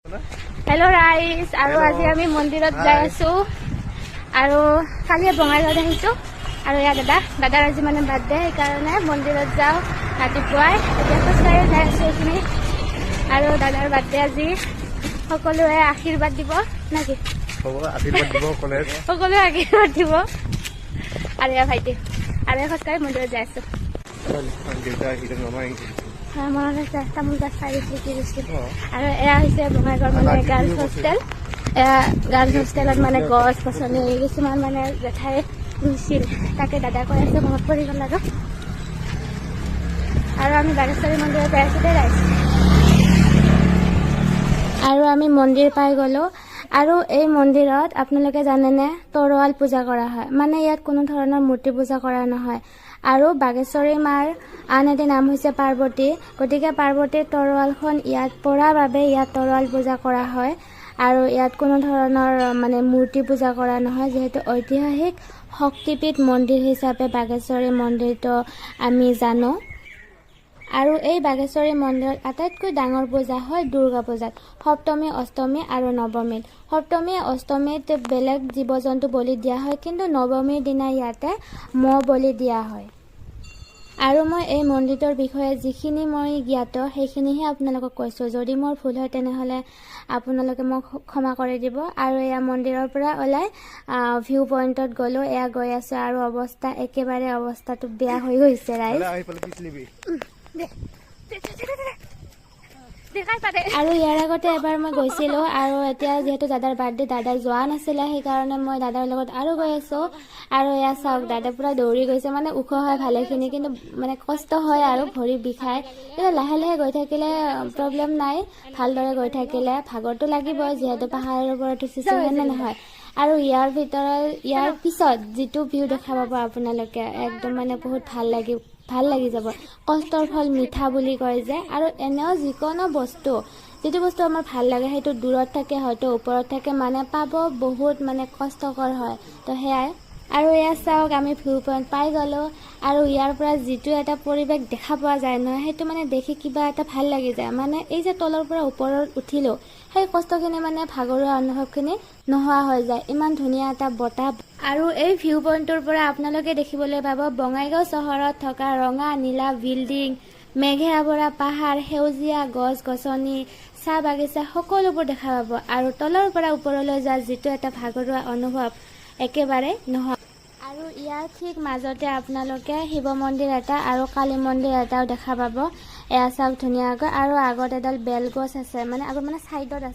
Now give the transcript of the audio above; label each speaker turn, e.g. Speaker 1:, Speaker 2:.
Speaker 1: hello rice আৰু আজি আমি মন্দিৰত যাই আছো আৰু কালি বঙাইগাঁৱত আহিছো আৰু ইয়া দাদাৰ আজি মানে বাৰ্থডে সেইকাৰণে মন্দিৰত যাওঁ ৰাতিপুৱাই এতিয়া খোজকাঢ়ি যাই আছো এইখিনি আৰু দাদাৰ বাৰ্থডে আজি সকলোৱে আশীৰ্বাদ দিব নাকি সকলোৱে আশীৰ্বাদ দিব আৰু ইয়া ভাইটি আৰু খোজকাঢ়ি মন্দিৰত যাই আছো মনত আছে তামোল গাছ চাৰি দিছিল আৰু এয়া হৈছে বঙাইগাঁৱৰ মানে গাৰ্লছ হোষ্টেল এয়া গাৰ্লছ হোষ্টেলত মানে গছ গছনি কিছুমান মানে জেঠাই ৰুইছিল তাকে দাদা কৈ আছে মনত পৰি গ'ল আৰু আমি বাগেশ্বৰী মন্দিৰত যাই আছো দেই আৰু আমি মন্দিৰ পাই গ'লো আৰু এই মন্দিৰত আপোনালোকে জানেনে তৰোৱাল পূজা কৰা হয় মানে ইয়াত কোনো ধৰণৰ মূৰ্তি পূজা কৰা নহয় আৰু বাগেশ্বৰী মাৰ আন এটি নাম হৈছে পাৰ্বতী গতিকে পাৰ্বতীৰ তৰোৱালখন ইয়াত পৰাৰ বাবে ইয়াত তৰোৱাল পূজা কৰা হয় আৰু ইয়াত কোনো ধৰণৰ মানে মূৰ্তি পূজা কৰা নহয় যেহেতু ঐতিহাসিক শক্তিপীঠ মন্দিৰ হিচাপে বাগেশ্বৰী মন্দিৰটো আমি জানো আৰু এই বাগেশ্বৰী মন্দিৰত আটাইতকৈ ডাঙৰ পূজা হয় দুৰ্গা পূজাত সপ্তমী অষ্টমী আৰু নৱমীত সপ্তমী অষ্টমীত বেলেগ জীৱ জন্তু বলি দিয়া হয় কিন্তু নৱমীৰ দিনা ইয়াতে মহ বলি দিয়া হয় আৰু মই এই মন্দিৰটোৰ বিষয়ে যিখিনি মই জ্ঞাত সেইখিনিহে আপোনালোকক কৈছোঁ যদি মোৰ ভুল হয় তেনেহ'লে আপোনালোকে মোক ক্ষমা কৰি দিব আৰু এয়া মন্দিৰৰ পৰা ওলাই ভিউ পইণ্টত গ'লোঁ এয়া গৈ আছোঁ আৰু অৱস্থাটো বেয়া হৈ গৈছে ৰাইজ আৰু ইয়াৰ আগতে এবাৰ মই গৈছিলোঁ আৰু এতিয়া যিহেতু দাদাৰ বাৰ্থডে দাদা যোৱা নাছিলে সেইকাৰণে মই দাদাৰ লগত আৰু গৈ আছোঁ আৰু এয়া চাওক দাদা পুৰা দৌৰি গৈছে মানে ওখ হয় ভালেখিনি কিন্তু মানে কষ্ট হয় আৰু ভৰি বিষায় কিন্তু লাহে লাহে গৈ থাকিলে প্ৰব্লেম নাই ভালদৰে গৈ থাকিলে ভাগৰটো লাগিবই যিহেতু পাহাৰৰ ওপৰত উঠিছে হয়নে নহয় আৰু ইয়াৰ পিছত যিটো ভিউ দেখা পাব আপোনালোকে একদম মানে বহুত ভাল লাগি যাব কষ্টৰ ফল মিঠা বুলি কয় যে আৰু এনেও যিকোনো বস্তু যিটো বস্তু আমাৰ ভাল লাগে সেইটো দূৰত থাকে হয়তো ওপৰত থাকে মানে পাব বহুত মানে কষ্টকৰ হয় তো সেয়াই আৰু এয়া চাওক আমি ভিউ পইণ্ট পাই গ'লোঁ আৰু ইয়াৰ পৰা যিটো এটা পৰিৱেশ দেখা পোৱা যায় নহয় সেইটো মানে দেখি কিবা এটা ভাল লাগি যায় মানে এই যে তলৰ পৰা ওপৰত উঠিলোঁ সেই কষ্টখিনি মানে ভাগৰুৱা অনুভৱখিনি নোহোৱা হৈ যায় ইমান ধুনীয়া এটা বতাহ আৰু এই ভিউ পইণ্টৰ পৰা আপোনালোকে দেখিবলৈ পাব বঙাইগাঁও চহৰত থকা ৰঙা নীলা বিল্ডিং মেঘে আৱৰা পাহাৰ সেউজীয়া গছ গছনি চাহ বাগিচা সকলোবোৰ দেখা পাব আৰু তলৰ পৰা ওপৰলৈ যোৱা যিটো এটা ভাগৰুৱা অনুভৱ একেবাৰে নহয় আৰু ইয়াৰ ঠিক মাজতে আপোনালোকে শিৱ মন্দিৰ এটা আৰু কালী মন্দিৰ এটাও দেখা পাব এয়া চাওক ধুনীয়াকৈ আৰু আগত এডাল বেলগছ আছে মানে আগত মানে চাইডত আছে